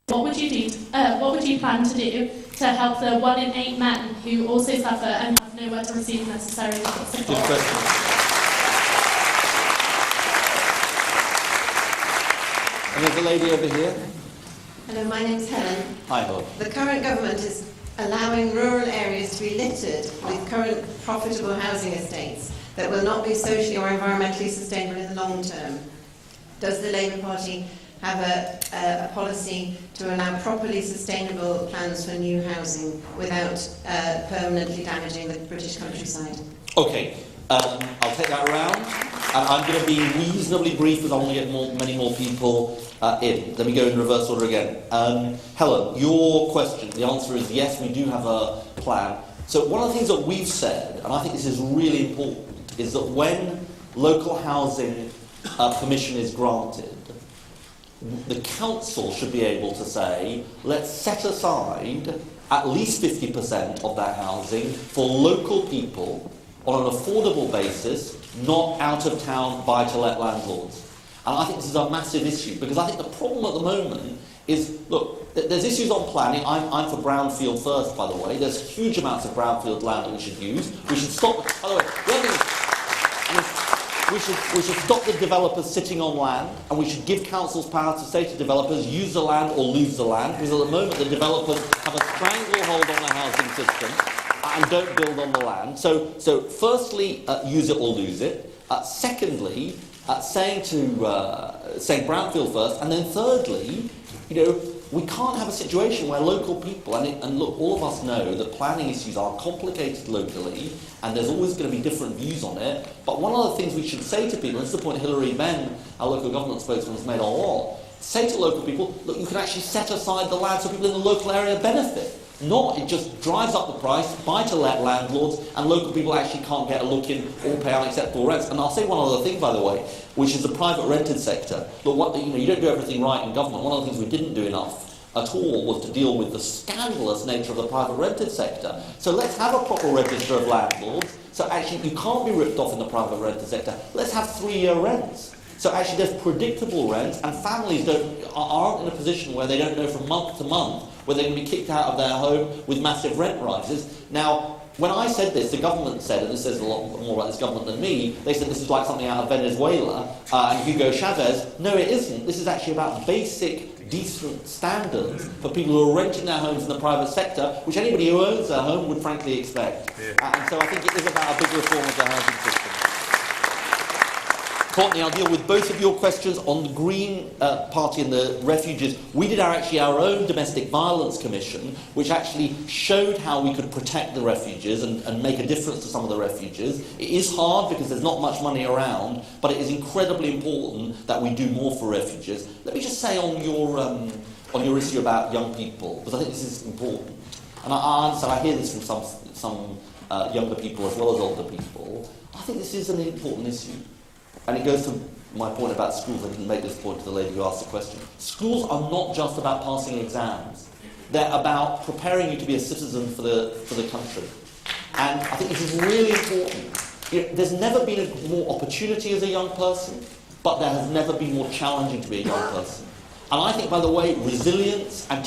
What would you plan to do to help the 1 in 8 men who also suffer and have nowhere to receive necessary support? Good question. And there's a lady over here. Hello, my name's Helen. Hi, Helen. The current government is allowing rural areas to be littered with current profitable housing estates that will not be socially or environmentally sustainable in the long term. Does the Labour Party have a policy to allow properly sustainable plans for new housing without permanently damaging the British countryside? Okay, I'll take that around, and I'm going to be reasonably brief because I want to get many more people in. Let me go in reverse order again. Helen, your question, the answer is yes, we do have a plan. So one of the things that we've said, and I think this is really important, is that when local housing permission is granted, the council should be able to say, let's set aside at least 50% of that housing for local people on an affordable basis, not out-of-town buy-to-let landlords. And I think this is a massive issue, because I think the problem at the moment is, look, there's issues on planning. I'm for brownfield first, by the way. There's huge amounts of brownfield land that we should use. We should stop, by the way, the other thing is, we should stop the developers sitting on land, and we should give councils power to say to developers, use the land or lose the land, because at the moment the developers have a stranglehold on the housing system and don't build on the land. So firstly, use it or lose it. Secondly, saying brownfield first, and then thirdly, we can't have a situation where local people, and look, all of us know that planning issues are complicated locally, and there's always going to be different views on it, but one of the things we should say to people, and this is the point Hilary Benn, our local government spokesman, has made a lot, say to local people, look, you can actually set aside the land so people in the local area benefit. Not, it just drives up the price, buy-to-let landlords, and local people actually can't get a look in or pay unacceptable rents. And I'll say one other thing, by the way, which is the private rented sector. Look, you don't do everything right in government. One of the things we didn't do enough at all was to deal with the scandalous nature of the private rented sector. So let's have a proper register of landlords. So actually, you can't be ripped off in the private rented sector. Let's have 3-year rents. So actually, there's predictable rents, and families aren't in a position where they don't know from month to month where they're going to be kicked out of their home with massive rent rises. Now, when I said this, the government said, and this says a lot more about this government than me, they said this is like something out of Venezuela and Hugo Chavez. No, it isn't. This is actually about basic, decent standards for people who are renting their homes in the private sector, which anybody who owns their home would frankly expect. Yeah. And so I think it is about a big reform of the housing system. Courtney, I'll deal with both of your questions. On the Green Party and the Refuges, we did actually our own Domestic Violence Commission, which actually showed how we could protect the refuges and make a difference to some of the refuges. It is hard because there's not much money around, but it is incredibly important that we do more for refuges. Let me just say on your issue about young people, because I think this is important, and I understand, I hear this from some younger people as well as older people. I think this is an important issue. And it goes to my point about schools. I didn't make this point to the lady who asked the question. Schools are not just about passing exams. They're about preparing you to be a citizen for the country. And I think this is really important. There's never been more opportunity as a young person, but there has never been more challenging to be a young person. And I think, by the way, resilience and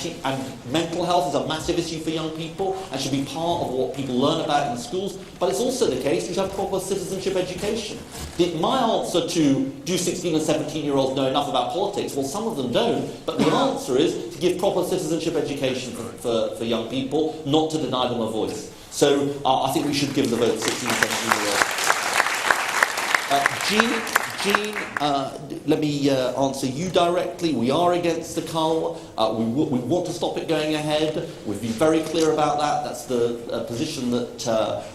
mental health is a massive issue for young people and should be part of what people learn about in schools. But it's also the case you should have proper citizenship education. My answer to, do 16 and 17-year-olds know enough about politics? Well, some of them don't. But the answer is to give proper citizenship education for young people, not to deny them a voice. So I think we should give the vote to 16 and 17-year-olds. Jean, let me answer you directly. We are against the cull. We want to stop it going ahead. We've been very clear about that. That's the position that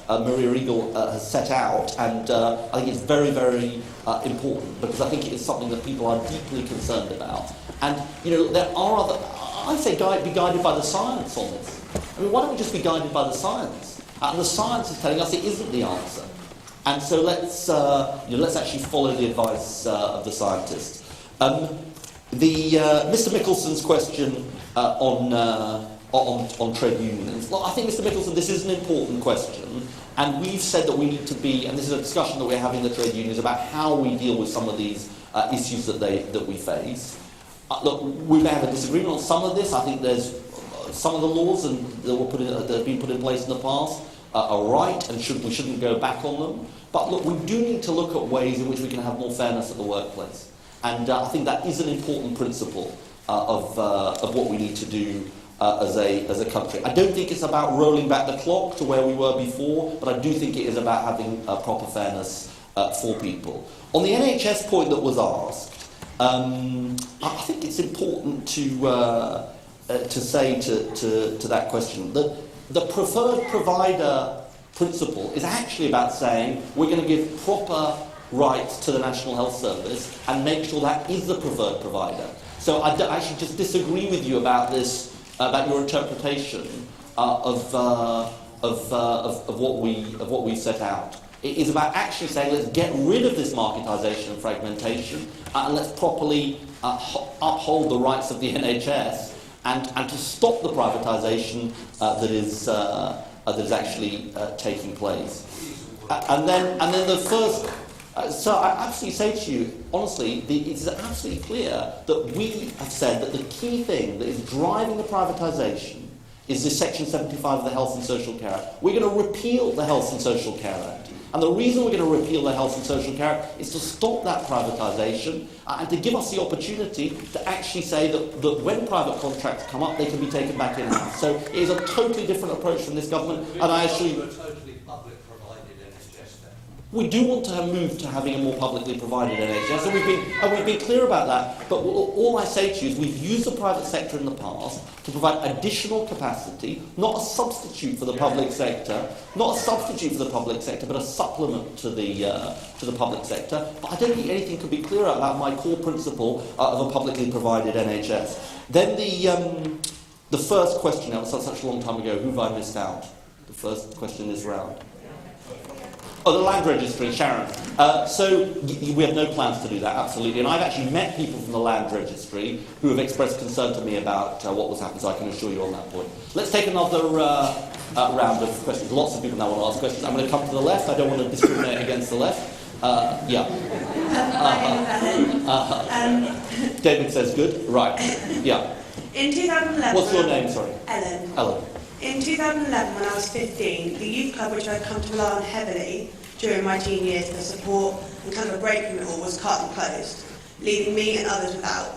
Maria Regal has set out, and I think it's very, very important, because I think it is something that people are deeply concerned about. And, there are other... I say be guided by the science on this. I mean, why don't we just be guided by the science? And the science is telling us it isn't the answer. And so let's actually follow the advice of the scientists. Mr. Mickelson's question on trade unions. Well, I think, Mr. Mickelson, this is an important question, and we've said that we need to be, and this is a discussion that we're having with the trade unions about how we deal with some of these issues that we face. look, we may have a disagreement on some of this. I think there's some of the laws that have been put in place in the past are right, and we shouldn't go back on them. But look, we do need to look at ways in which we can have more fairness at the workplace. And I think that is an important principle of what we need to do as a country. I don't think it's about rolling back the clock to where we were before, but I do think it is about having proper fairness for people. On the NHS point that was asked, I think it's important to say to that question that the preferred provider principle is actually about saying we're going to give proper rights to the National Health Service and make sure that is the preferred provider. So I actually just disagree with you about this, about your interpretation of what we set out. It is about actually saying let's get rid of this marketisation and fragmentation and let's properly uphold the rights of the NHS and to stop the privatisation that is actually taking place. And then the first. So I absolutely say to you, honestly, it is absolutely clear that we have said that the key thing that is driving the privatisation is this Section 75 of the Health and Social Care Act. We're going to repeal the Health and Social Care Act. And the reason we're going to repeal the Health and Social Care Act is to stop that privatisation and to give us the opportunity to actually say that when private contracts come up, they can be taken back in-house. So it is a totally different approach from this government, and I assure you... We do want to move to having a more publicly provided NHS, and we've been clear about that. But all I say to you is we've used the private sector in the past to provide additional capacity, not a substitute for the public sector, but a supplement to the public sector. But I don't think anything could be clearer about my core principle of a publicly provided NHS. Then the first question, that was such a long time ago. Who have I missed out? The first question this round. Oh, the land registry, Sharon. So we have no plans to do that, absolutely. And I've actually met people from the land registry who have expressed concern to me about what was happening, so I can assure you on that point. Let's take another round of questions. Lots of people now want to ask questions. I'm going to come to the left. I don't want to discriminate against the left. Yeah. David says good. Right. Yeah. In 2011... What's your name, sorry? Ellen. Ellen. In 2011, when I was 15, the youth club, which I'd come to rely on heavily during my teen years for support and kind of a break from it all, was cut and closed, leaving me and others without.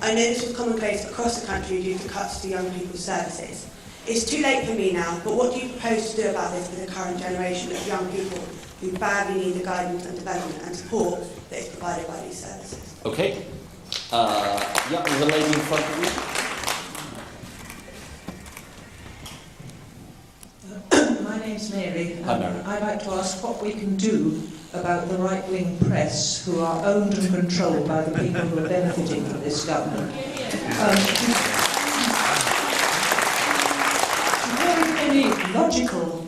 I know this was commonplace across the country due to cuts to young people's services. It's too late for me now, but what do you propose to do about this with the current generation of young people who badly need the guidance and development and support that is provided by these services? Okay. Yeah, there's a lady in front of you. My name's Mary. Hi, Mary. I'd like to ask what we can do about the right-wing press who are owned and controlled by the people who are benefiting from this government. Without any logical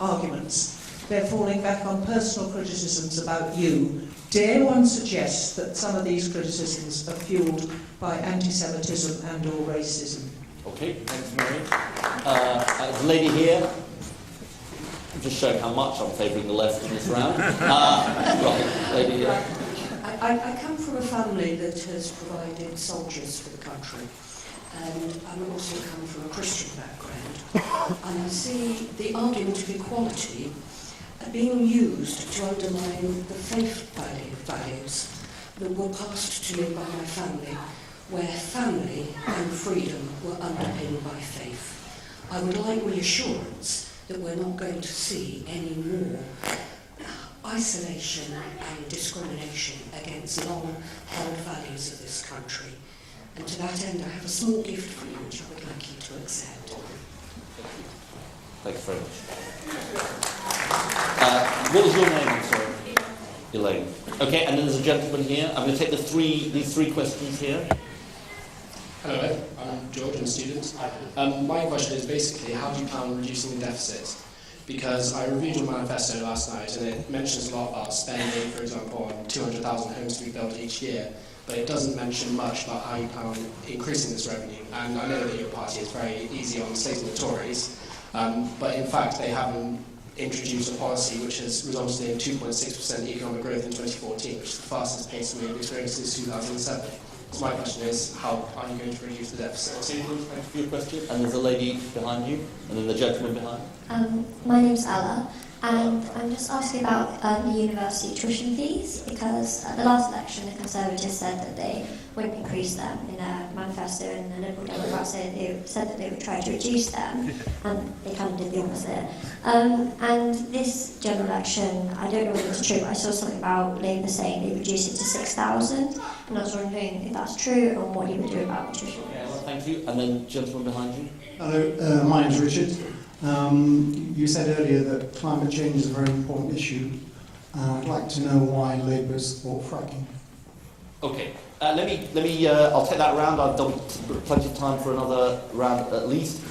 arguments, they're falling back on personal criticisms about you. Dare one suggest that some of these criticisms are fuelled by anti-Semitism and or racism? Okay, thanks, Mary. The lady here. I'm just showing how much I'm favouring the left in this round. Right, lady here. I come from a family that has provided soldiers for the country, and I also come from a Christian background, and I see the argument of equality being used to undermine the faith values that were passed to me by my family, where family and freedom were underpinned by faith. I would like reassurance that we're not going to see any more isolation and discrimination against long-held values of this country. And to that end, I have a small gift for you, which I would like you to accept. Thanks very much. What was your name, I'm sorry? Elaine. Okay, and then there's a gentleman here. I'm going to take these three questions here. Hello, I'm George, I'm a student. My question is basically, how do you plan on reducing the deficit? Because I reviewed your manifesto last night and it mentions a lot about spending, for example, on 200,000 homes to be built each year, but it doesn't mention much about how you plan on increasing this revenue. And I know that your party is very easy on slating the Tories, but in fact they haven't introduced a policy which has resulted in 2.6% economic growth in 2014, which is the fastest pace we've experienced since 2007. So my question is, how are you going to reduce the deficit? Thank you for your question. And there's a lady behind you, and then the gentleman behind. My name's Ella, and I'm just asking about the university tuition fees, because at the last election the Conservatives said that they wouldn't increase them in their manifesto, and the Liberal Democrats said that they would try to reduce them, and they kind of did the opposite. And this general election, I don't know whether it's true, but I saw something about Labour saying they reduced it to 6,000, and I was wondering if that's true and what you would do about the tuition fees. Yeah, well, thank you. And then gentleman behind you. Hello, my name's Richard. You said earlier that climate change is a very important issue. I'd like to know why Labour's for fracking. Okay. Let me. I'll take that round. I've done plenty of time for another round at least.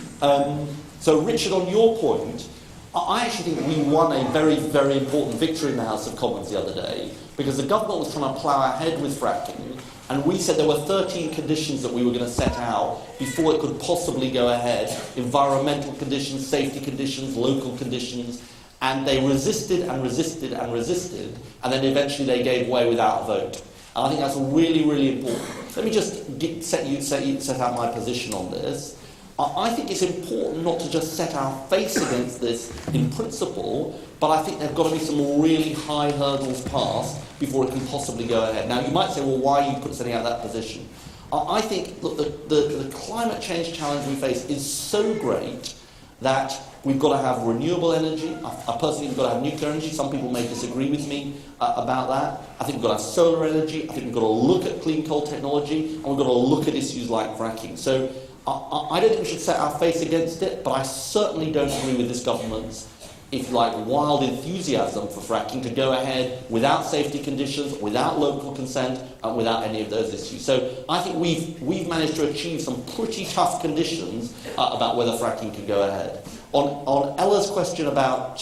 So, Richard, on your point, I actually think we won a very, very important victory in the House of Commons the other day, because the government was trying to plough ahead with fracking, and we said there were 13 conditions that we were going to set out before it could possibly go ahead: environmental conditions, safety conditions, local conditions. And they resisted and resisted and resisted, and then eventually they gave way without a vote. And I think that's really, really important. Let me just set out my position on this. I think it's important not to just set our face against this in principle, but I think there have got to be some really high hurdles passed before it can possibly go ahead. Now, you might say, well, why are you setting out that position? I think, look, the climate change challenge we face is so great that we've got to have renewable energy. I personally think we've got to have nuclear energy. Some people may disagree with me about that. I think we've got to have solar energy. I think we've got to look at clean coal technology, and we've got to look at issues like fracking. So I don't think we should set our face against it, but I certainly don't agree with this government's, if you like, wild enthusiasm for fracking to go ahead without safety conditions, without local consent, and without any of those issues. So I think we've managed to achieve some pretty tough conditions about whether fracking can go ahead. On Ella's question about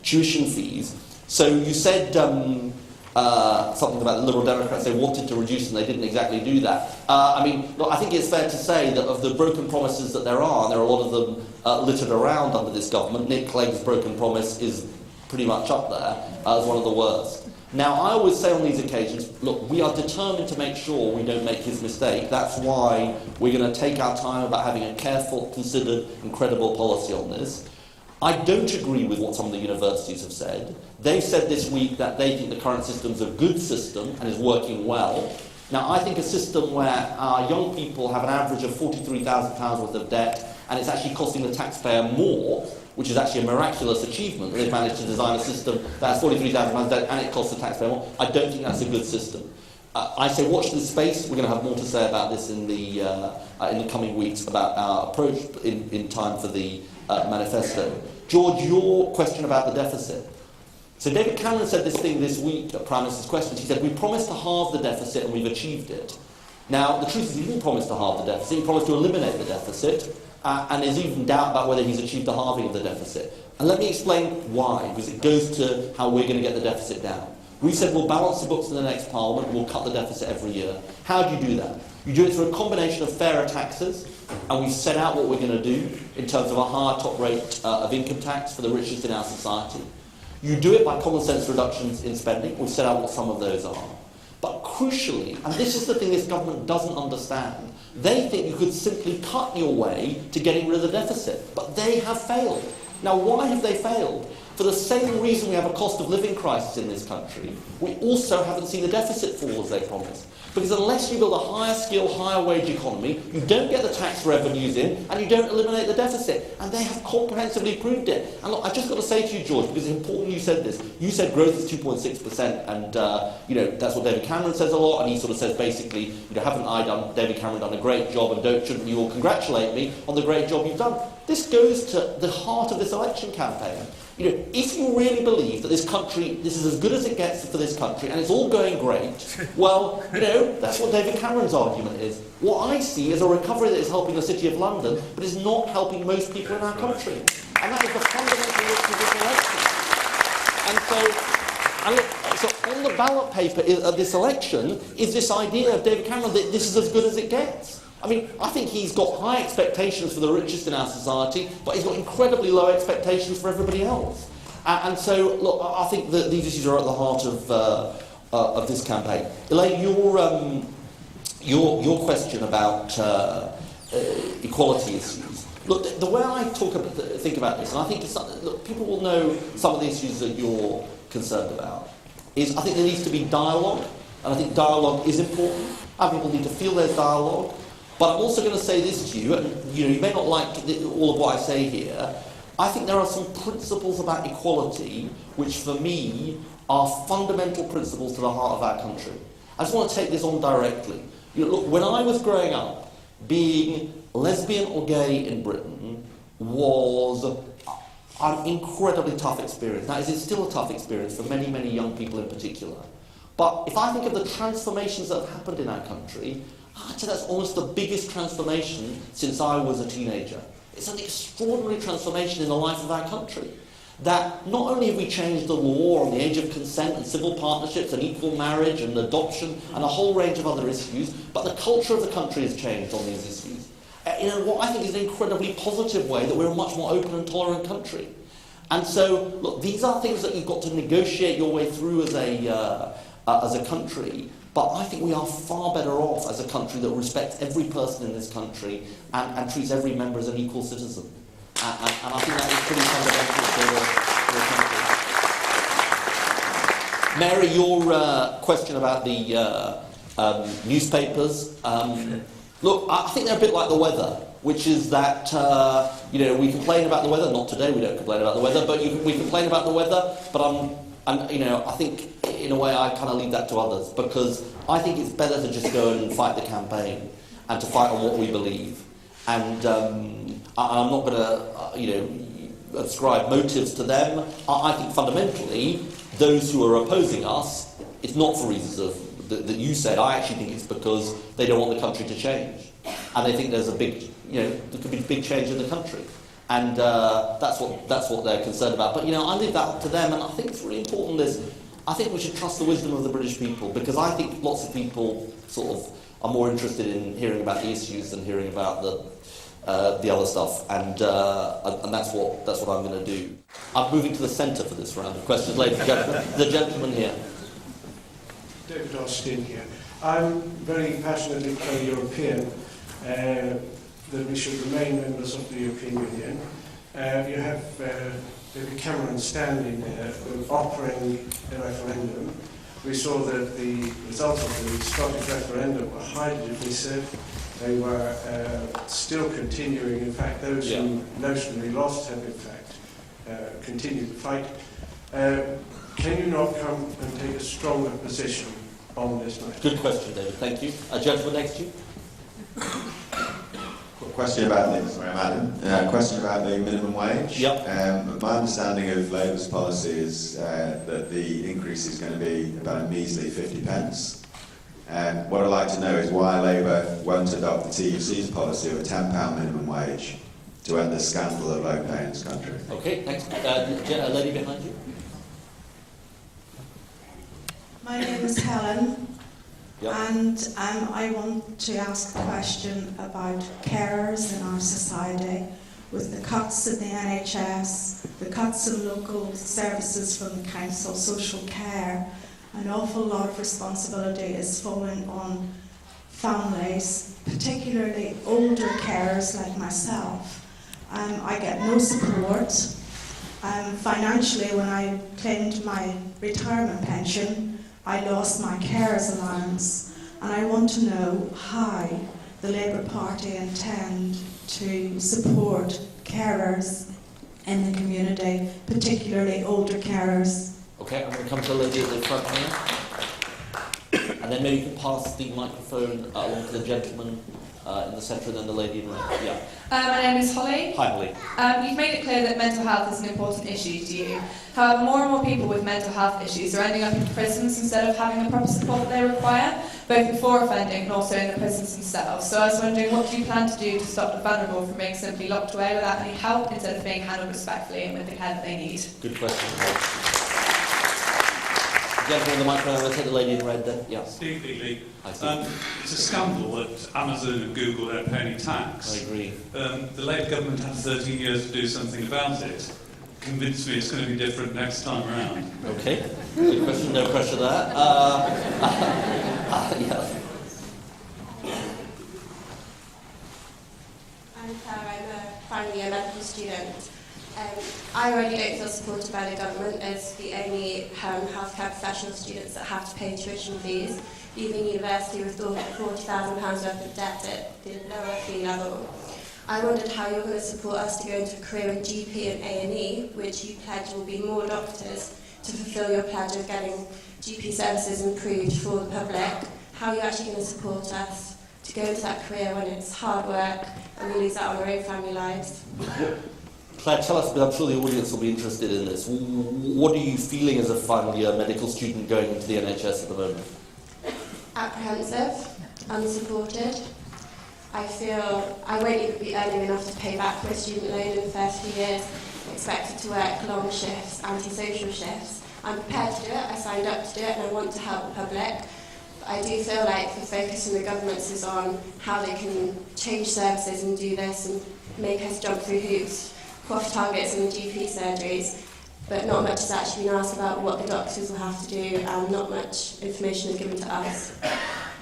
tuition fees, so you said something about the Liberal Democrats, they wanted to reduce and they didn't exactly do that. I mean, look, I think it's fair to say that of the broken promises that there are, and there are a lot of them littered around under this government, Nick Clegg's broken promise is pretty much up there as one of the worst. Now, I always say on these occasions, look, we are determined to make sure we don't make his mistake. That's why we're going to take our time about having a careful, considered, and credible policy on this. I don't agree with what some of the universities have said. They've said this week that they think the current system's a good system and is working well. Now, I think a system where our young people have an average of £43,000 worth of debt, and it's actually costing the taxpayer more, which is actually a miraculous achievement. They've managed to design a system that has £43,000 debt and it costs the taxpayer more. I don't think that's a good system. I say watch this space. We're going to have more to say about this in the coming weeks about our approach in time for the manifesto. George, your question about the deficit. So David Cameron said this thing this week at Prime Minister's Questions. He said, we promised to halve the deficit and we've achieved it. Now, the truth is he didn't promise to halve the deficit. He promised to eliminate the deficit. And there's even doubt about whether he's achieved the halving of the deficit. And let me explain why, because it goes to how we're going to get the deficit down. We said we'll balance the books in the next Parliament, we'll cut the deficit every year. How do you do that? You do it through a combination of fairer taxes, and we've set out what we're going to do in terms of a higher top rate of income tax for the richest in our society. You do it by common sense reductions in spending. We've set out what some of those are. But crucially, and this is the thing this government doesn't understand, they think you could simply cut your way to getting rid of the deficit. But they have failed. Now, why have they failed? For the same reason we have a cost of living crisis in this country, we also haven't seen the deficit fall as they promised. Because unless you build a higher skill, higher wage economy, you don't get the tax revenues in, and you don't eliminate the deficit. And they have comprehensively proved it. And look, I've just got to say to you, George, because it's important you said this. You said growth is 2.6%, and that's what David Cameron says a lot, and he sort of says basically, haven't David Cameron done a great job, and shouldn't you all congratulate me on the great job you've done? This goes to the heart of this election campaign. If you really believe that this country, this is as good as it gets for this country, and it's all going great, well, that's what David Cameron's argument is. What I see is a recovery that is helping the City of London, but is not helping most people in our country. And that is the fundamental risk of this election. And so on the ballot paper of this election is this idea of David Cameron that this is as good as it gets. I mean, I think he's got high expectations for the richest in our society, but he's got incredibly low expectations for everybody else. And so, look, I think that these issues are at the heart of this campaign. Elaine, your question about equality issues. Look, the way I think about this, and I think look, people will know some of the issues that you're concerned about, is I think there needs to be dialogue, and I think dialogue is important, and people need to feel there's dialogue. But I'm also going to say this to you, and you may not like all of what I say here. I think there are some principles about equality which, for me, are fundamental principles to the heart of our country. I just want to take this on directly. Look, when I was growing up, being lesbian or gay in Britain was an incredibly tough experience. Now, it's still a tough experience for many, many young people in particular. But if I think of the transformations that have happened in our country, I'd say that's almost the biggest transformation since I was a teenager. It's an extraordinary transformation in the life of our country. That not only have we changed the law on the age of consent and civil partnerships and equal marriage and adoption and a whole range of other issues, but the culture of the country has changed on these issues. In what I think is an incredibly positive way, that we're a much more open and tolerant country. And so, look, these are things that you've got to negotiate your way through as a country. But I think we are far better off as a country that respects every person in this country and treats every member as an equal citizen. And I think that is pretty fundamental for a country. Mary, your question about the newspapers. Look, I think they're a bit like the weather, which is that, we complain about the weather. Not today, we don't complain about the weather, but we complain about the weather. But I think, in a way, I kind of leave that to others, because I think it's better to just go and fight the campaign and to fight on what we believe. And I'm not going to, ascribe motives to them. I think fundamentally, those who are opposing us, it's not for reasons that you said. I actually think it's because they don't want the country to change, and they think there's a big, there could be a big change in the country. And that's what they're concerned about. But, I leave that up to them, and I think it's really important I think we should trust the wisdom of the British people, because I think lots of people sort of are more interested in hearing about the issues than hearing about the other stuff. And that's what I'm going to do. I'm moving to the centre for this round of questions, ladies and gentlemen. The gentleman here. David Austin here. I'm very passionately pro-European. That we should remain members of the European Union. You have David Cameron standing there offering a referendum. We saw that the result of the Scottish referendum were highly divisive. They were still continuing. In fact, those who notionally lost have in fact continued the fight. Can you not come and take a stronger position on this matter? Good question, David. Thank you. A gentleman next to you. Question about question about the minimum wage. Yep. My understanding of Labour's policy is that the increase is going to be about a measly 50 pence. What I'd like to know is why Labour won't adopt the TUC's policy of a £10 minimum wage to end the scandal of low pay in this country. Okay, next. A lady behind you. My name is Helen. Yep. And I want to ask a question about carers in our society. With the cuts in the NHS, the cuts in local services from the council, social care, an awful lot of responsibility is falling on families, particularly older carers like myself. I get no support. Financially, when I claimed my retirement pension, I lost my carers allowance, and I want to know how the Labour Party intend to support carers in the community, particularly older carers. Okay, I'm going to come to the lady at the front here. And then maybe you can pass the microphone along to the gentleman in the centre, and then the lady in red. Yeah. My name is Holly. Hi, Holly. You've made it clear that mental health is an important issue to you. However, more and more people with mental health issues are ending up in prisons instead of having the proper support that they require, both before offending and also in the prisons themselves. So I was wondering, what do you plan to do to stop the vulnerable from being simply locked away without any help, instead of being handled respectfully and with the care that they need? Good question. Gentleman in the microphone, I'm going to take the lady in red then. Yeah. Steve Ely. It's a scandal that Amazon and Google don't pay any tax. I agree. The Labour government had 13 years to do something about it. Convince me it's going to be different next time around. Okay. Good question, no pressure there. Yeah. I'm Claire, I'm a final year medical student. I already don't feel supported by the government as the only healthcare professional students that have to pay tuition fees, leaving university with £40,000 worth of debt at the lower fee level. I wondered how you're going to support us to go into a career in GP and A&E, which you pledge will be more doctors, to fulfil your pledge of getting GP services improved for the public. How are you actually going to support us to go into that career when it's hard work and we lose out on our own family lives? Claire, tell us, but I'm sure the audience will be interested in this. What are you feeling as a final year medical student going into the NHS at the moment? Apprehensive, unsupported. I feel I won't even be earning enough to pay back my student loan in the first few years, expected to work long shifts, antisocial shifts. I'm prepared to do it, I signed up to do it, and I want to help the public. But I do feel like the focus in the governments is on how they can change services and do this and make us jump through hoops, quaff targets in the GP surgeries, but not much has actually been asked about what the doctors will have to do, and not much information is given to us.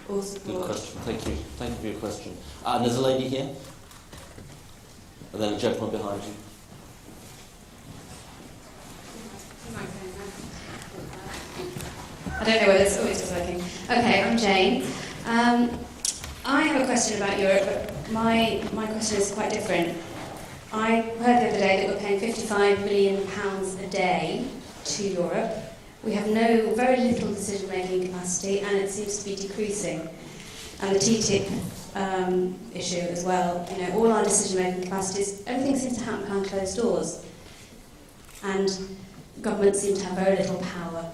Good question, thank you. Thank you for your question. And there's a lady here, and then a gentleman behind you. I don't know whether it's always working. Okay, I'm Jane. I have a question about Europe, but my question is quite different. I heard the other day that we're paying £55 million a day to Europe. We have very little decision-making capacity, and it seems to be decreasing. And the TTIP issue as well. You know, all our decision-making capacities, everything seems to happen behind closed doors, and governments seem to have very little power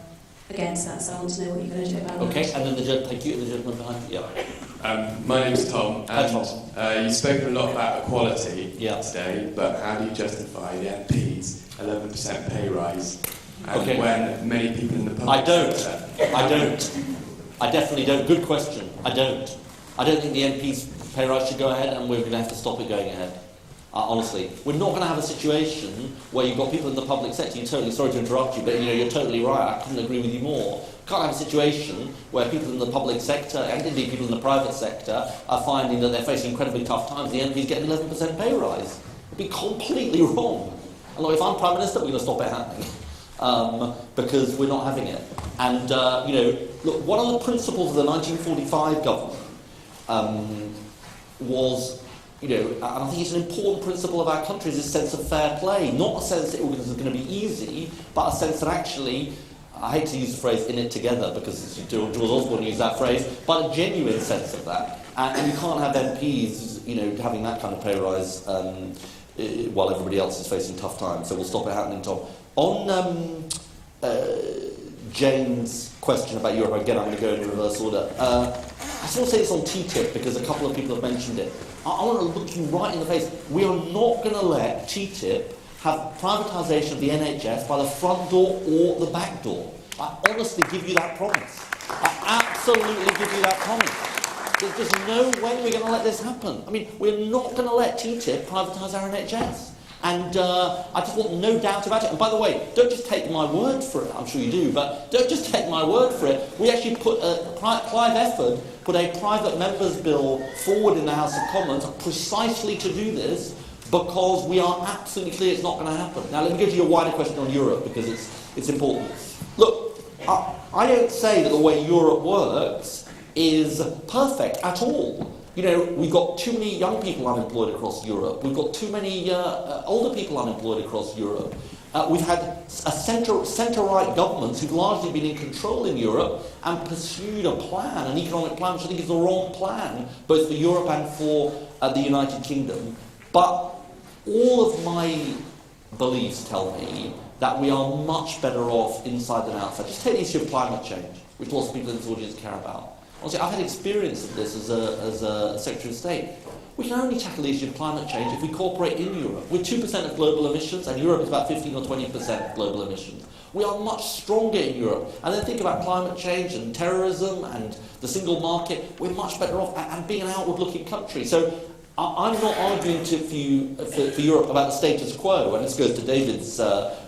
against that. So I want to know what you're going to do about that. Okay, and then thank you, the gentleman behind you. Yeah. My name's Tom, Hi, and Tom. you've spoken a lot about equality today, but how do you justify the MP's 11% pay rise? And when many people in the public I don't. I definitely don't. Good question. I don't think the MP's pay rise should go ahead, and we're going to have to stop it going ahead. Honestly, we're not going to have a situation where you've got people in the public sector. Sorry to interrupt you, but you're totally right. I couldn't agree with you more. Can't have a situation where people in the public sector, and indeed people in the private sector, are finding that they're facing incredibly tough times. The MP's getting 11% pay rise. It'd be completely wrong. And look, if I'm Prime Minister, we're going to stop it happening. Because we're not having it. And, look, one of the principles of the 1945 government was, and I think it's an important principle of our country, is this sense of fair play. Not a sense that this is going to be easy, but a sense that actually, I hate to use the phrase "in it together" because George Osborne used that phrase, but a genuine sense of that. And you can't have MPs, having that kind of pay rise while everybody else is facing tough times. So we'll stop it happening, Tom. On Jane's question about Europe, again, I'm going to go in reverse order. I just want to say this on TTIP because a couple of people have mentioned it. I want to look you right in the face. We are not going to let TTIP have privatisation of the NHS by the front door or the back door. I honestly give you that promise. I absolutely give you that promise. There's just no way we're going to let this happen. I mean, we're not going to let TTIP privatise our NHS. And I just want no doubt about it. And by the way, don't just take my word for it. I'm sure you do, but don't just take my word for it. We actually Clive Efford put a private members' bill forward in the House of Commons precisely to do this, because we are absolutely clear it's not going to happen. Now, let me go to your wider question on Europe, because it's important. Look, I don't say that the way Europe works is perfect at all. We've got too many young people unemployed across Europe. We've got too many older people unemployed across Europe. We've had a centre-right governments who've largely been in control in Europe and pursued an economic plan, which I think is the wrong plan, both for Europe and for the United Kingdom. But all of my beliefs tell me that we are much better off inside than outside. Just take the issue of climate change, which lots of people in this audience care about. Honestly, I've had experience of this as a Secretary of State. We can only tackle the issue of climate change if we cooperate in Europe. We're 2% of global emissions, and Europe is about 15 or 20% of global emissions. We are much stronger in Europe. And then think about climate change and terrorism and the single market. We're much better off and being an outward-looking country. So I'm not arguing for Europe about the status quo, and this goes to David's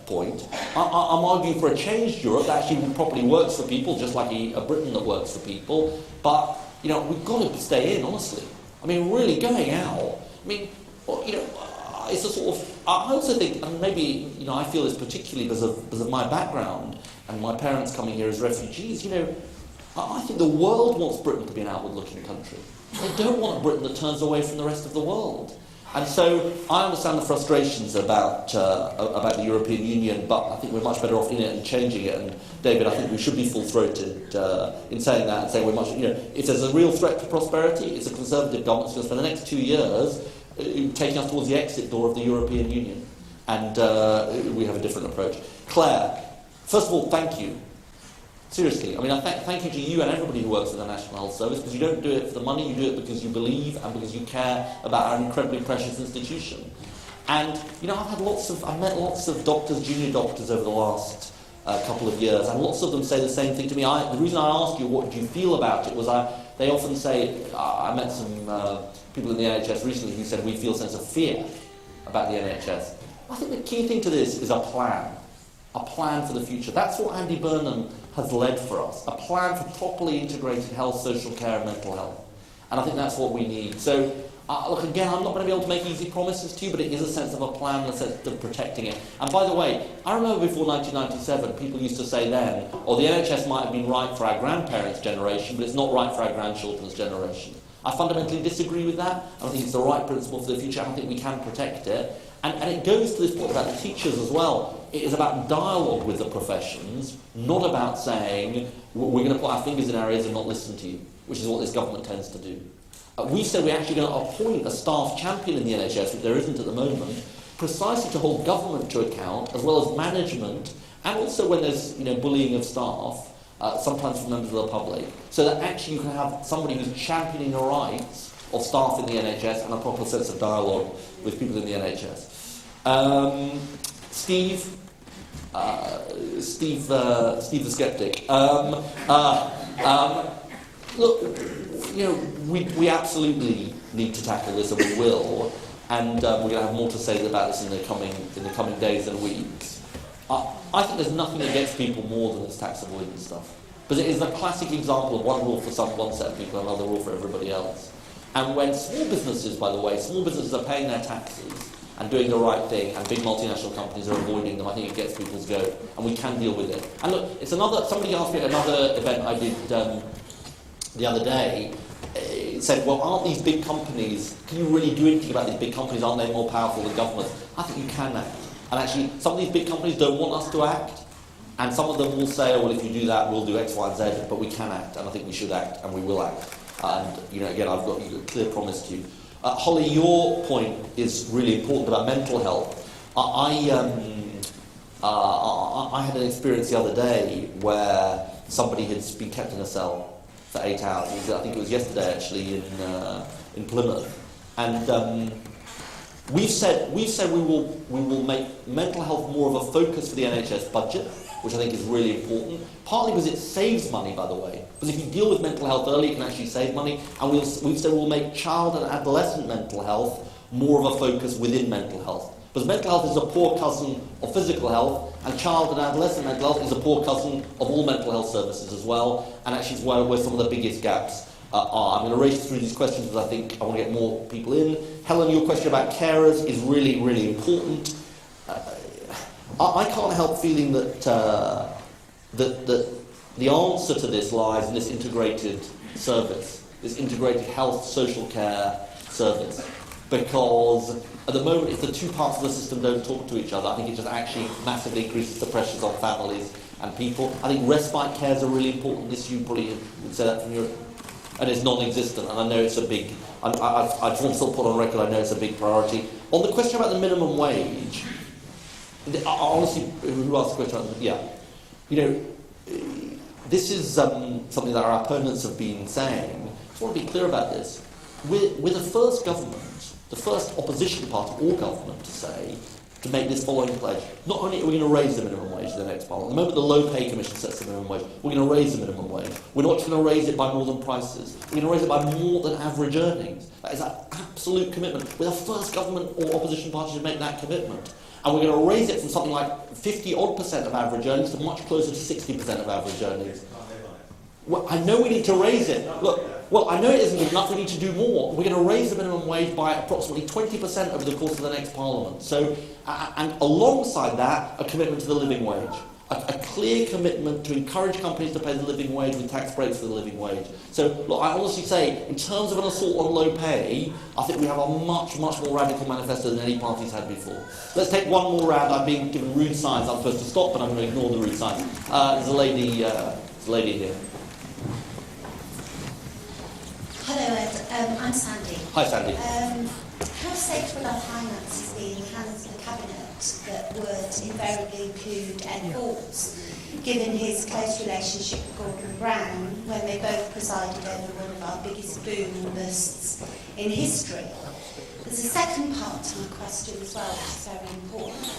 point. I'm arguing for a changed Europe that actually properly works for people, just like a Britain that works for people. But, we've got to stay in, honestly. I mean, really going out. I mean, well, it's a sort of. I also think, and maybe I feel this particularly because of my background and my parents coming here as refugees. I think the world wants Britain to be an outward-looking country. They don't want a Britain that turns away from the rest of the world. And so I understand the frustrations about the European Union, but I think we're much better off in it and changing it. And David, I think we should be full-throated in saying that and saying we're much. If there's a real threat to prosperity, it's a Conservative government that's going to spend the next 2 years taking us towards the exit door of the European Union. And we have a different approach. Claire, first of all, thank you. Seriously, I thank you to you and everybody who works in the National Health Service, because you don't do it for the money, you do it because you believe and because you care about our incredibly precious institution. And I've met lots of doctors, junior doctors over the last couple of years, and lots of them say the same thing to me. The reason I asked you what do you feel about it was they often say, I met some people in the NHS recently who said we feel a sense of fear about the NHS. I think the key thing to this is a plan for the future. That's what Andy Burnham has led for us, a plan for properly integrated health, social care and mental health. And I think that's what we need. So, look, again, I'm not going to be able to make easy promises to you, but it is a sense of a plan and a sense of protecting it. And by the way, I remember before 1997, people used to say then, the NHS might have been right for our grandparents' generation, but it's not right for our grandchildren's generation. I fundamentally disagree with that. I think it's the right principle for the future. I think we can protect it. And it goes to this point about the teachers as well. It is about dialogue with the professions, not about saying, we're going to put our fingers in our ears and not listen to you, which is what this government tends to do. We said we're actually going to appoint a staff champion in the NHS, which there isn't at the moment, precisely to hold government to account, as well as management, and also when there's bullying of staff, sometimes from members of the public, so that actually you can have somebody who's championing the rights of staff in the NHS and a proper sense of dialogue with people in the NHS. Steve the skeptic. Look, we absolutely need to tackle this, and we will, and we're going to have more to say about this in the coming days and weeks. I think there's nothing that gets people more than this tax avoidance stuff, because it is a classic example of one rule for one set of people and another rule for everybody else. And when small businesses are paying their taxes and doing the right thing, and big multinational companies are avoiding them, I think it gets people's goat, and we can deal with it. And look, somebody asked me at another event I did the other day, said, well, aren't these big companies, can you really do anything about these big companies, aren't they more powerful than governments? I think you can act. And actually, some of these big companies don't want us to act, and some of them will say, oh, well, if you do that, we'll do X, Y, and Z, but we can act, and I think we should act, and we will act. And, again, I've got a clear promise to you. Holly, your point is really important about mental health. I had an experience the other day where somebody had been kept in a cell for 8 hours. I think it was yesterday, actually, in Plymouth. And we've said we will make mental health more of a focus for the NHS budget, which I think is really important, partly because it saves money, by the way. Because if you deal with mental health early, it can actually save money. And we've said we'll make child and adolescent mental health more of a focus within mental health. Because mental health is a poor cousin of physical health, and child and adolescent mental health is a poor cousin of all mental health services as well, and actually is where some of the biggest gaps are. I'm going to race through these questions because I think I want to get more people in. Helen, your question about carers is really, really important. I can't help feeling that the answer to this lies in this integrated service, this integrated health, social care service. Because at the moment, if the two parts of the system don't talk to each other, I think it just actually massively increases the pressures on families and people. I think respite care is a really important issue. You probably would say that from Europe. And it's non-existent, and I know it's a big... I just want to put on record, I know it's a big priority. On the question about the minimum wage... Honestly, who asked the question? Yeah. This is something that our opponents have been saying. I just want to be clear about this. We're the first government, the first opposition party or government to say, to make this following pledge. Not only are we going to raise the minimum wage in the next parliament, the moment the Low Pay Commission sets the minimum wage, we're going to raise the minimum wage. We're not just going to raise it by more than prices. We're going to raise it by more than average earnings. That is an absolute commitment. We're the first government or opposition party to make that commitment. And we're going to raise it from something like 50-odd% of average earnings to much closer to 60% of average earnings. Well, I know we need to raise it. Look, well, I know it isn't good enough. We need to do more. We're going to raise the minimum wage by approximately 20% over the course of the next Parliament. So, and alongside that, a commitment to the living wage. A clear commitment to encourage companies to pay the living wage with tax breaks for the living wage. So, look, I honestly say, in terms of an assault on low pay, I think we have a much, much more radical manifesto than any party's had before. Let's take one more round. I'm being given rude signs. I'm supposed to stop, but I'm going to ignore the rude signs. There's a lady here. Hello, Ed. I'm Sandy. Hi, Sandy. How safe will our finances be in the hands of the Cabinet that would invariably include Ed Balls, given his close relationship with Gordon Brown, when they both presided over one of our biggest boom busts in history? There's a second part to my question as well, which is very important.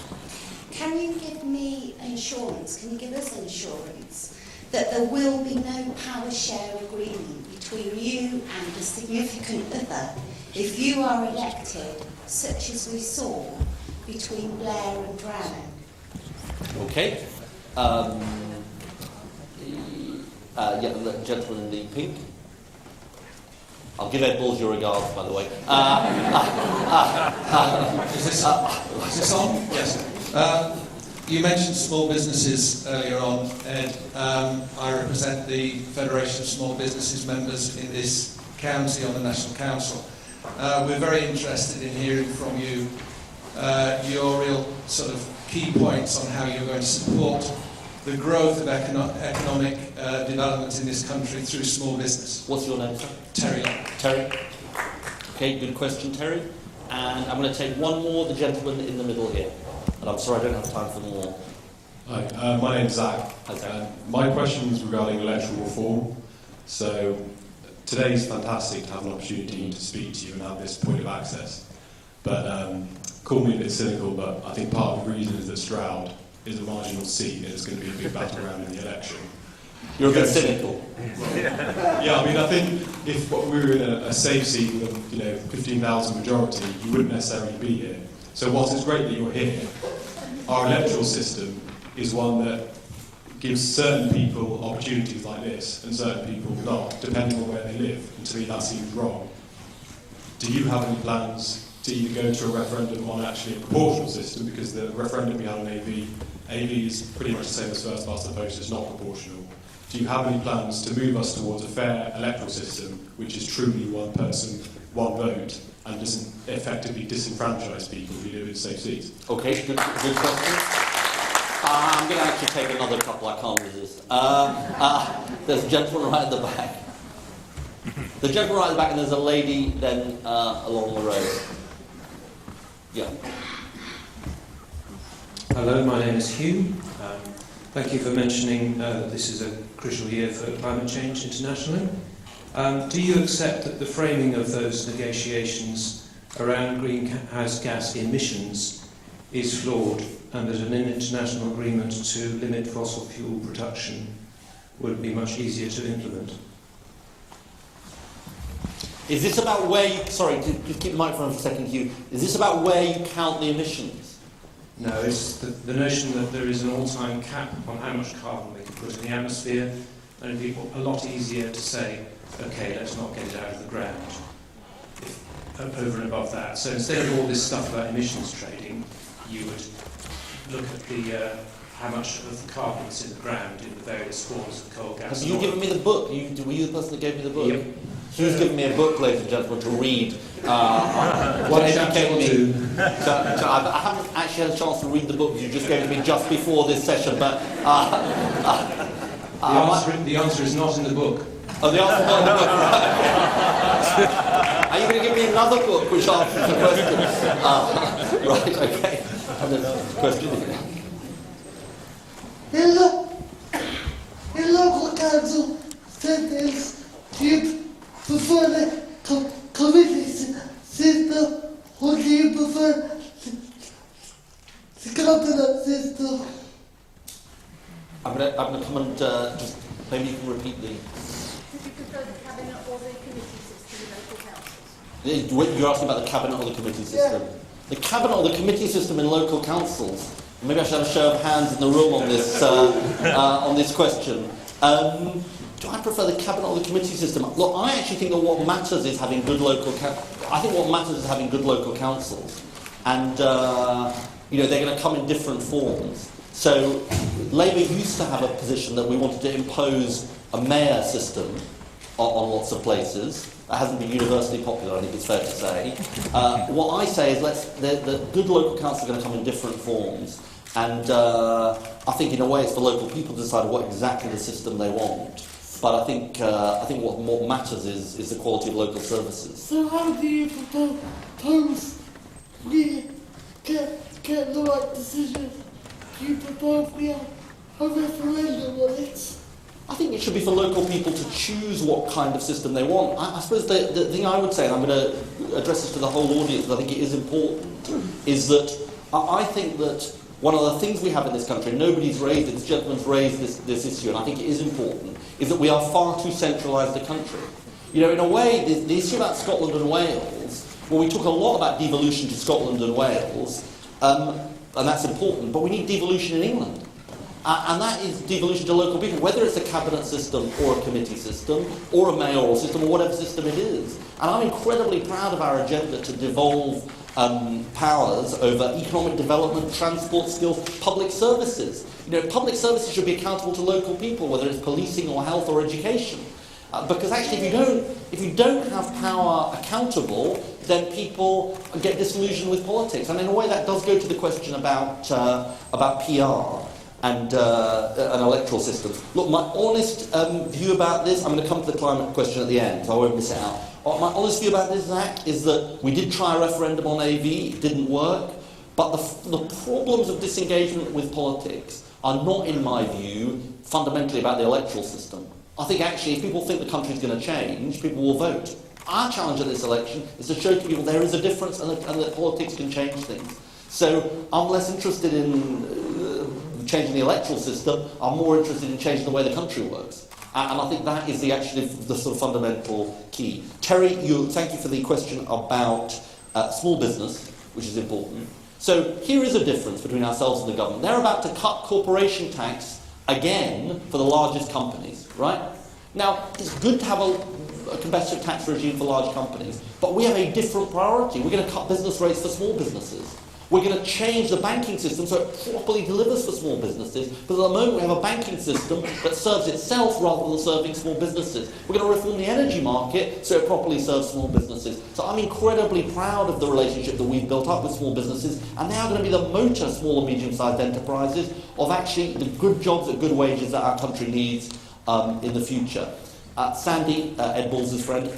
Can you give me an assurance, can you give us an assurance that there will be no power share agreement between you and a significant other if you are elected, such as we saw between Blair and Brown? Okay. The gentleman in the pink. I'll give Ed Balls your regards, by the way. Is this on? Yes. You mentioned small businesses earlier on, Ed. I represent the Federation of Small Businesses members in this county on the National Council. We're very interested in hearing from you your real sort of key points on how you're going to support the growth of economic development in this country through small business. What's your name, sir? Terry. Terry. Okay, good question, Terry. And I'm going to take one more, the gentleman in the middle here. And I'm sorry I don't have time for more. Hi, my name's Zach. My question is regarding electoral reform. So today is fantastic to have an opportunity to speak to you and have this point of access. But call me a bit cynical, but I think part of the reason is that Stroud is a marginal seat and it's going to be a big battleground in the election. You're a bit cynical. Yeah, I mean, I think if we were in a safe seat with a 15,000 majority, you wouldn't necessarily be here. So whilst it's great that you're here, our electoral system is one that gives certain people opportunities like this and certain people not, depending on where they live. And to me, that seems wrong. Do you have any plans to either go to a referendum on actually a proportional system, because the referendum we had on AV is pretty much the same as first past the post, it's not proportional. Do you have any plans to move us towards a fair electoral system, which is truly one person, one vote, and doesn't effectively disenfranchise people who live in safe seats? Okay, good question. I'm going to actually take another couple, I can't resist. There's a gentleman right at the back. The gentleman right at the back, and there's a lady then along the road. Yeah. Hello, my name is Hugh. Thank you for mentioning that this is a crucial year for climate change internationally. Do you accept that the framing of those negotiations around greenhouse gas emissions is flawed, and that an international agreement to limit fossil fuel production would be much easier to implement? Is this about where you... Sorry, just keep the microphone for a second, Hugh. Is this about where you count the emissions? No, it's the notion that there is an all-time cap on how much carbon we can put in the atmosphere, and it would be a lot easier to say, OK, let's not get it out of the ground, over and above that. So instead of all this stuff about emissions trading, you would look at the how much of the carbon is in the ground in the various forms of coal, gas. Have you given me the book? Were you the person that gave me the book? Yep. Hugh's given me a book, ladies and gentlemen, to read. What educate me. So I haven't actually had a chance to read the book you just gave to me just before this session, but... the answer is not in the book. Oh, the answer is not in the book. Are you going to give me another book which answers the question? Right, okay. And there's a question here. In local council settings, do you prefer the committee system, or do you prefer the cabinet system? I'm going to come and just... Maybe you can repeat the... Do you prefer the cabinet or the committee system in local councils? You're asking about the cabinet or the committee system? Yeah. The cabinet or the committee system in local councils? Maybe I should have a show of hands in the room on this question. do I prefer the cabinet or the committee system? Look, I actually think that what matters is having good local. I think what matters is having good local councils, and they're going to come in different forms. So, Labour used to have a position that we wanted to impose a mayor system on lots of places. That hasn't been universally popular, I think it's fair to say. What I say is the good local councils are going to come in different forms. And I think in a way it's for local people to decide what exactly the system they want. But I think what more matters is the quality of local services. So how do you propose we get the right decision? Do you propose we have a referendum on it? I think it should be for local people to choose what kind of system they want. I suppose the thing I would say, and I'm going to address this to the whole audience, but I think it is important, is that I think that one of the things we have in this country, and nobody's raised it, this gentleman's raised this issue, and I think it is important, is that we are far too centralised a country. In a way, the issue about Scotland and Wales, well, we talk a lot about devolution to Scotland and Wales, and that's important, but we need devolution in England. And that is devolution to local people, whether it's a cabinet system or a committee system or a mayoral system or whatever system it is. And I'm incredibly proud of our agenda to devolve powers over economic development, transport skills, public services. Public services should be accountable to local people, whether it's policing or health or education. Because actually, if you don't have power accountable, then people get disillusioned with politics. And in a way, that does go to the question about PR. And electoral systems. Look, my honest view about this, I'm going to come to the climate question at the end, so I won't miss it out. My honest view about this, Zach, is that we did try a referendum on AV, it didn't work, but the problems of disengagement with politics are not, in my view, fundamentally about the electoral system. I think actually, if people think the country's going to change, people will vote. Our challenge at this election is to show to people there is a difference and that politics can change things. So I'm less interested in changing the electoral system, I'm more interested in changing the way the country works. And I think that is the sort of fundamental key. Terry, thank you for the question about small business, which is important. So here is a difference between ourselves and the government. They're about to cut corporation tax again for the largest companies, right? Now, it's good to have a competitive tax regime for large companies, but we have a different priority. We're going to cut business rates for small businesses. We're going to change the banking system so it properly delivers for small businesses. But at the moment we have a banking system that serves itself rather than serving small businesses. We're going to reform the energy market so it properly serves small businesses. So I'm incredibly proud of the relationship that we've built up with small businesses, and now going to be the motor small and medium-sized enterprises of actually the good jobs at good wages that our country needs in the future. Sandy, Ed Balls' friend,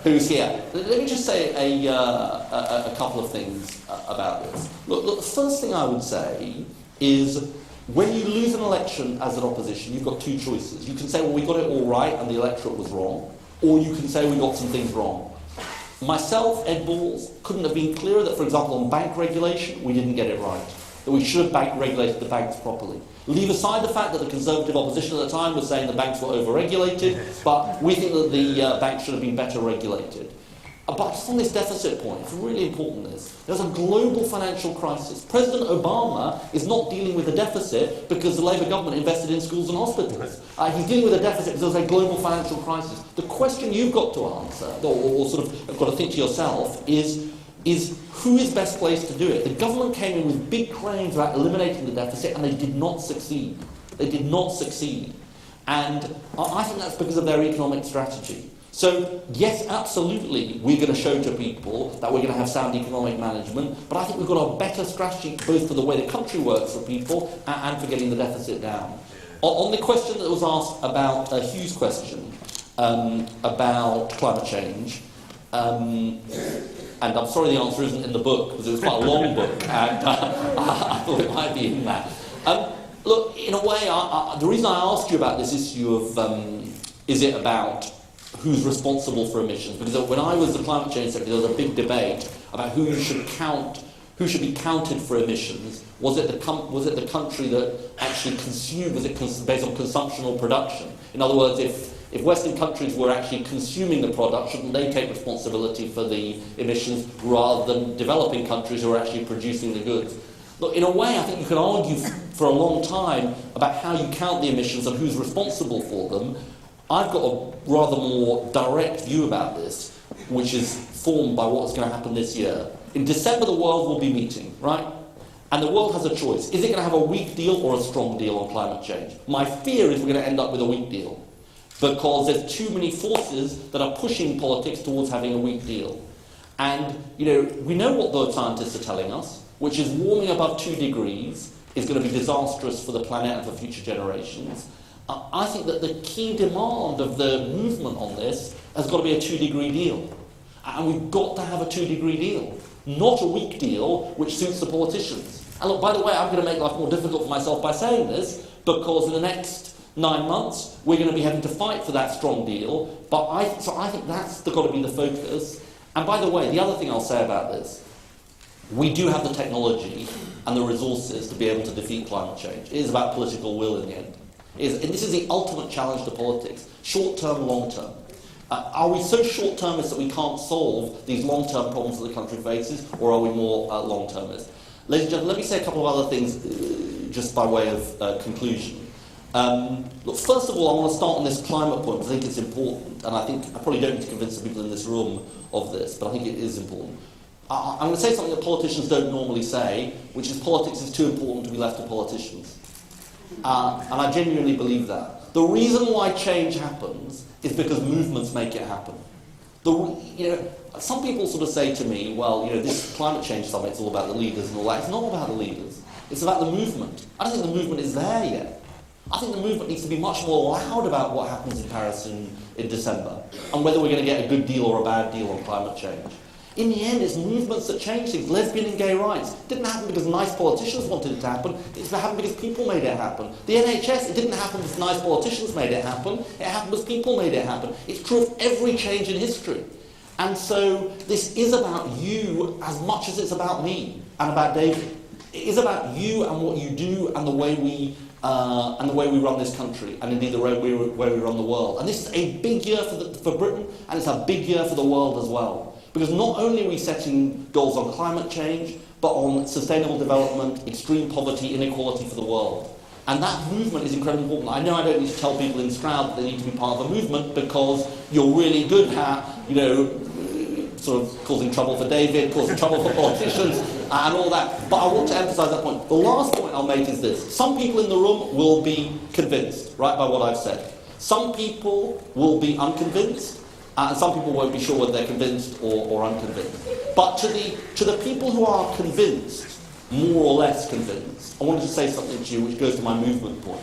who's here. Let me just say a couple of things about this. Look, the first thing I would say is when you lose an election as an opposition, you've got two choices. You can say, well, we got it all right and the electorate was wrong, or you can say we got some things wrong. Myself, Ed Balls, couldn't have been clearer that, for example, on bank regulation, we didn't get it right, that we should have regulated the banks properly. Leave aside the fact that the Conservative opposition at the time was saying the banks were over-regulated, but we think that the banks should have been better regulated. But just on this deficit point, it's really important there's a global financial crisis. President Obama is not dealing with a deficit because the Labour government invested in schools and hospitals. He's dealing with a deficit because there's a global financial crisis. The question you've got to answer, or sort of got to think to yourself, is who is best placed to do it? The government came in with big claims about eliminating the deficit, and they did not succeed. They did not succeed. And I think that's because of their economic strategy. So, yes, absolutely, we're going to show to people that we're going to have sound economic management, but I think we've got a better strategy both for the way the country works for people and for getting the deficit down. On the question that was asked about, Hugh's question, about climate change, and I'm sorry the answer isn't in the book, because it was quite a long book, and I thought it might be in that. Look, in a way, the reason I asked you about this issue of, is it about who's responsible for emissions? Because when I was the climate change secretary, there was a big debate about who should be counted for emissions. Was it the country that actually consumed? Was it based on consumption or production? In other words, if Western countries were actually consuming the product, shouldn't they take responsibility for the emissions rather than developing countries who are actually producing the goods? Look, in a way, I think you can argue for a long time about how you count the emissions and who's responsible for them. I've got a rather more direct view about this, which is formed by what's going to happen this year. In December, the world will be meeting, right? And the world has a choice. Is it going to have a weak deal or a strong deal on climate change? My fear is we're going to end up with a weak deal, because there's too many forces that are pushing politics towards having a weak deal. And, we know what the scientists are telling us, which is warming above 2 degrees is going to be disastrous for the planet and for future generations. I think that the key demand of the movement on this has got to be a 2-degree deal. And we've got to have a 2-degree deal, not a weak deal which suits the politicians. And look, by the way, I'm going to make life more difficult for myself by saying this, because in the next 9 months, we're going to be having to fight for that strong deal. So I think that's got to be the focus. And by the way, the other thing I'll say about this, we do have the technology and the resources to be able to defeat climate change. It is about political will in the end. And this is the ultimate challenge to politics, short-term, long-term. Are we so short-termist that we can't solve these long-term problems that the country faces, or are we more long-termist? Ladies and gentlemen, let me say a couple of other things just by way of conclusion. Look, first of all, I want to start on this climate point, because I think it's important, and I probably don't need to convince the people in this room of this, but I think it is important. I'm going to say something that politicians don't normally say, which is politics is too important to be left to politicians. And I genuinely believe that. The reason why change happens is because movements make it happen. Some people sort of say to me, well, this climate change summit's all about the leaders and all that. It's not about the leaders. It's about the movement. I don't think the movement is there yet. I think the movement needs to be much more loud about what happens in Paris in December, and whether we're going to get a good deal or a bad deal on climate change. In the end, it's movements that change things. Lesbian and gay rights. It didn't happen because nice politicians wanted it to happen. It happened because people made it happen. The NHS, it didn't happen because nice politicians made it happen. It happened because people made it happen. It's true of every change in history. And so this is about you as much as it's about me and about David. It is about you and what you do and the way we run this country, and indeed the way we run the world. And this is a big year for Britain, and it's a big year for the world as well. Because not only are we setting goals on climate change, but on sustainable development, extreme poverty, inequality for the world. And that movement is incredibly important. I know I don't need to tell people in Stroud that they need to be part of the movement, because you're really good at, sort of causing trouble for David, causing trouble for politicians, and all that. But I want to emphasise that point. The last point I'll make is this. Some people in the room will be convinced, right, by what I've said. Some people will be unconvinced, and some people won't be sure whether they're convinced or unconvinced. But to the people who are convinced, more or less convinced, I wanted to say something to you which goes to my movement point.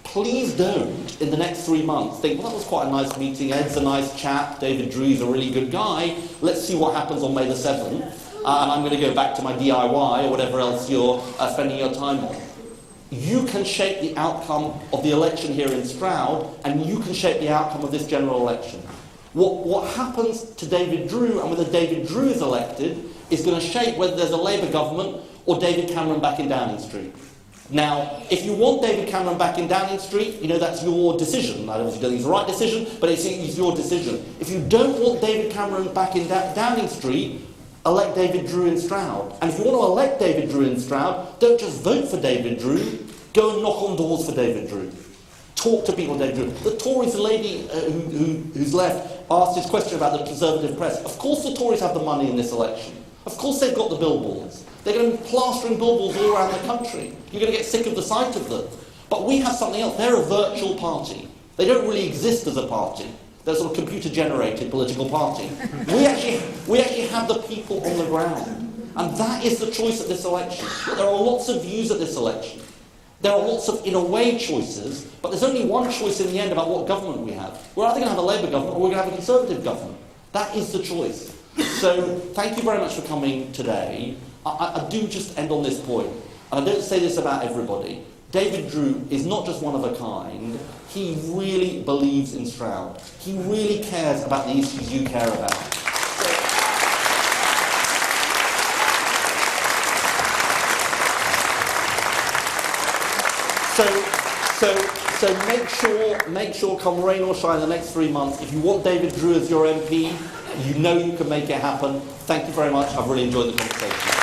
Please don't, in the next 3 months, think, well, that was quite a nice meeting, Ed's a nice chap, David Drew's a really good guy, let's see what happens on May the 7th, and I'm going to go back to my DIY or whatever else you're spending your time on. You can shape the outcome of the election here in Stroud, and you can shape the outcome of this general election. What happens to David Drew, and whether David Drew is elected, is going to shape whether there's a Labour government or David Cameron back in Downing Street. Now, if you want David Cameron back in Downing Street, that's your decision. I obviously don't think it's the right decision, but it's your decision. If you don't want David Cameron back in Downing Street, elect David Drew in Stroud. And if you want to elect David Drew in Stroud, don't just vote for David Drew, go and knock on doors for David Drew. Talk to people, David Drew. The Tories, the lady who's left, asked this question about the Conservative press. Of course the Tories have the money in this election. Of course they've got the billboards. They're going to be plastering billboards all around the country. You're going to get sick of the sight of them. But we have something else. They're a virtual party. They don't really exist as a party. They're a sort of computer-generated political party. We actually have the people on the ground. And that is the choice at this election. There are lots of views at this election. There are lots of, in a way, choices, but there's only one choice in the end about what government we have. We're either going to have a Labour government or we're going to have a Conservative government. That is the choice. So, thank you very much for coming today. I do just end on this point, and I don't say this about everybody. David Drew is not just one of a kind. He really believes in Stroud. He really cares about the issues you care about. So make sure, come rain or shine, the next 3 months, if you want David Drew as your MP, you know you can make it happen. Thank you very much. I've really enjoyed the conversation.